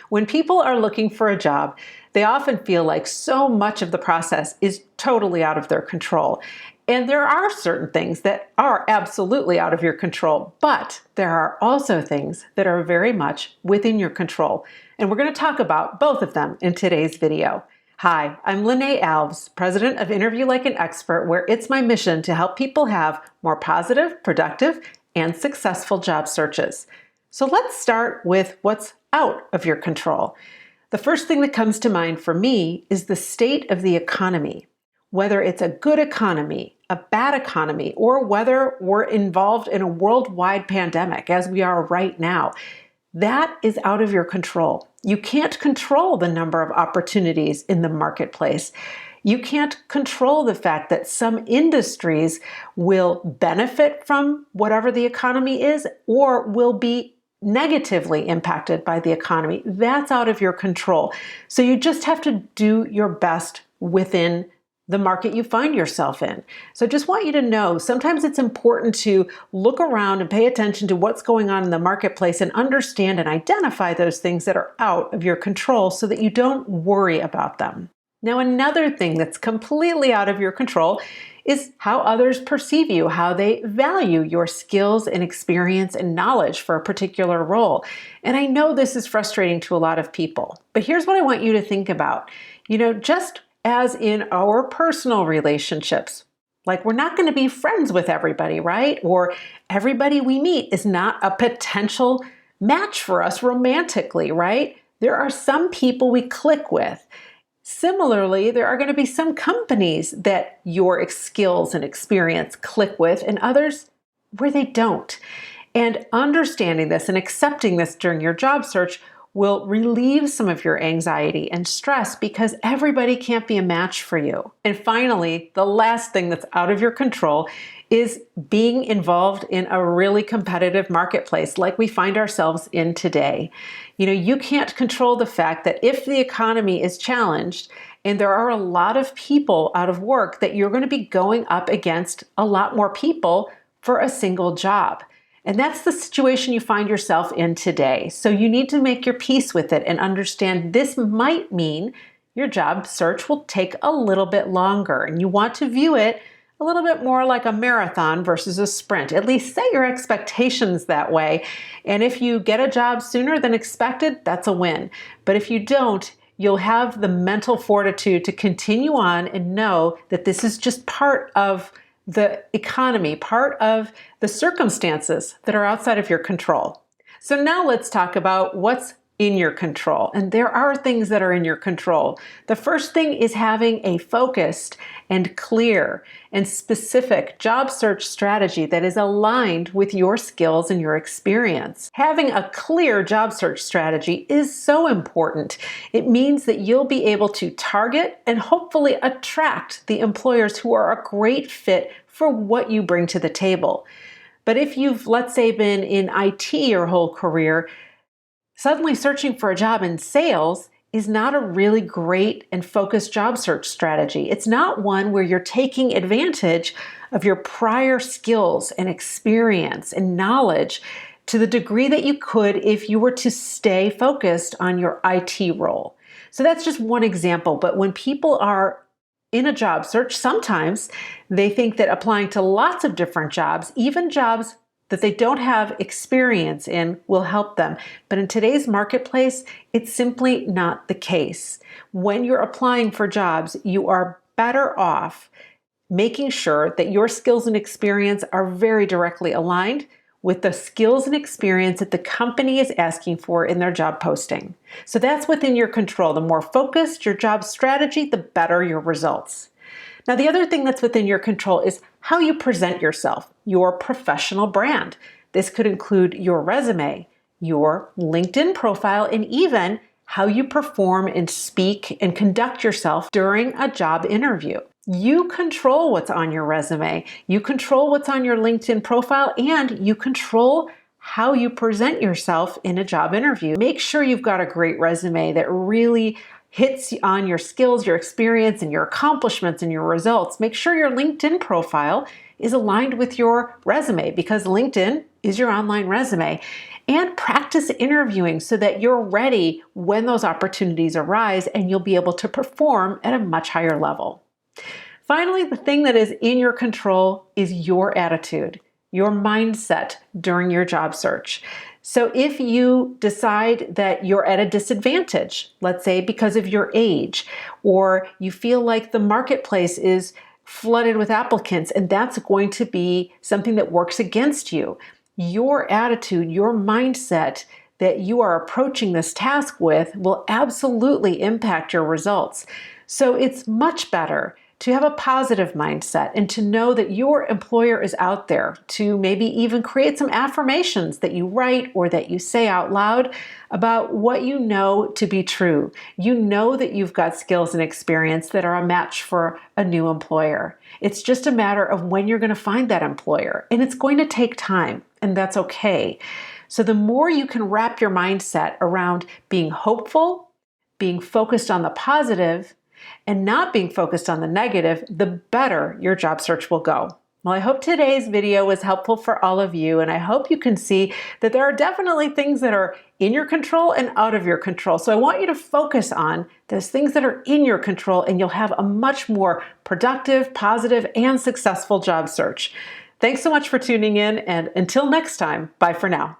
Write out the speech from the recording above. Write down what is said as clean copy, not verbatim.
When people are looking for a job, they often feel like so much of the process is totally out of their control. And there are certain things that are absolutely out of your control, but there are also things that are very much within your control. And we're going to talk about both of them in today's video. Hi, I'm Lene Alves, president of Interview Like an Expert, where it's my mission to help people have more positive, productive, and successful job searches. So let's start with what's out of your control. The first thing that comes to mind for me is the state of the economy. Whether it's a good economy, a bad economy, or whether we're involved in a worldwide pandemic, as we are right now, that is out of your control. You can't control the number of opportunities in the marketplace. You can't control the fact that some industries will benefit from whatever the economy is or will be negatively impacted by the economy. That's out of your control. So you just have to do your best within the market you find yourself in. So I just want you to know, sometimes it's important to look around and pay attention to what's going on in the marketplace and understand and identify those things that are out of your control so that you don't worry about them. Now, another thing that's completely out of your control is how others perceive you, how they value your skills and experience and knowledge for a particular role. And I know this is frustrating to a lot of people, but here's what I want you to think about. Just as in our personal relationships, like we're not going to be friends with everybody, right? Or everybody we meet is not a potential match for us romantically, right? There are some people we click with. Similarly, there are going to be some companies that your skills and experience click with and others where they don't. And understanding this and accepting this during your job search will relieve some of your anxiety and stress because everybody can't be a match for you. And finally, the last thing that's out of your control is being involved in a really competitive marketplace like we find ourselves in today. You can't control the fact that if the economy is challenged and there are a lot of people out of work, that you're going to be going up against a lot more people for a single job. And that's the situation you find yourself in today. So you need to make your peace with it and understand this might mean your job search will take a little bit longer, and you want to view it a little bit more like a marathon versus a sprint. At least set your expectations that way. And if you get a job sooner than expected, that's a win. But if you don't, you'll have the mental fortitude to continue on and know that this is just part of the economy, part of the circumstances that are outside of your control. So now let's talk about what's in your control. And there are things that are in your control. The first thing is having a focused and clear and specific job search strategy that is aligned with your skills and your experience. Having a clear job search strategy is so important. It means that you'll be able to target and hopefully attract the employers who are a great fit for what you bring to the table. But if you've, let's say, been in IT your whole career, suddenly searching for a job in sales is not a really great and focused job search strategy. It's not one where you're taking advantage of your prior skills and experience and knowledge to the degree that you could if you were to stay focused on your IT role. So that's just one example. But when people are in a job search, sometimes they think that applying to lots of different jobs, even jobs that they don't have experience in, will help them. But in today's marketplace, it's simply not the case. When you're applying for jobs, you are better off making sure that your skills and experience are very directly aligned with the skills and experience that the company is asking for in their job posting. So that's within your control. The more focused your job strategy, the better your results. Now, the other thing that's within your control is how you present yourself, your professional brand. This could include your resume, your LinkedIn profile, and even how you perform and speak and conduct yourself during a job interview. You control what's on your resume, you control what's on your LinkedIn profile, and you control how you present yourself in a job interview. Make sure you've got a great resume that really hits on your skills, your experience, and your accomplishments and your results. Make sure your LinkedIn profile is aligned with your resume because LinkedIn is your online resume. And practice interviewing so that you're ready when those opportunities arise and you'll be able to perform at a much higher level. Finally, the thing that is in your control is your attitude, your mindset during your job search. So if you decide that you're at a disadvantage, let's say because of your age, or you feel like the marketplace is flooded with applicants and that's going to be something that works against you, your attitude, your mindset that you are approaching this task with will absolutely impact your results. So it's much better to have a positive mindset and to know that your employer is out there, to maybe even create some affirmations that you write or that you say out loud about what you know to be true. You know that you've got skills and experience that are a match for a new employer. It's just a matter of when you're going to find that employer, and it's going to take time, and that's okay. So the more you can wrap your mindset around being hopeful, being focused on the positive, and not being focused on the negative, the better your job search will go. Well, I hope today's video was helpful for all of you, and I hope you can see that there are definitely things that are in your control and out of your control. So I want you to focus on those things that are in your control, and you'll have a much more productive, positive, and successful job search. Thanks so much for tuning in, and until next time, bye for now.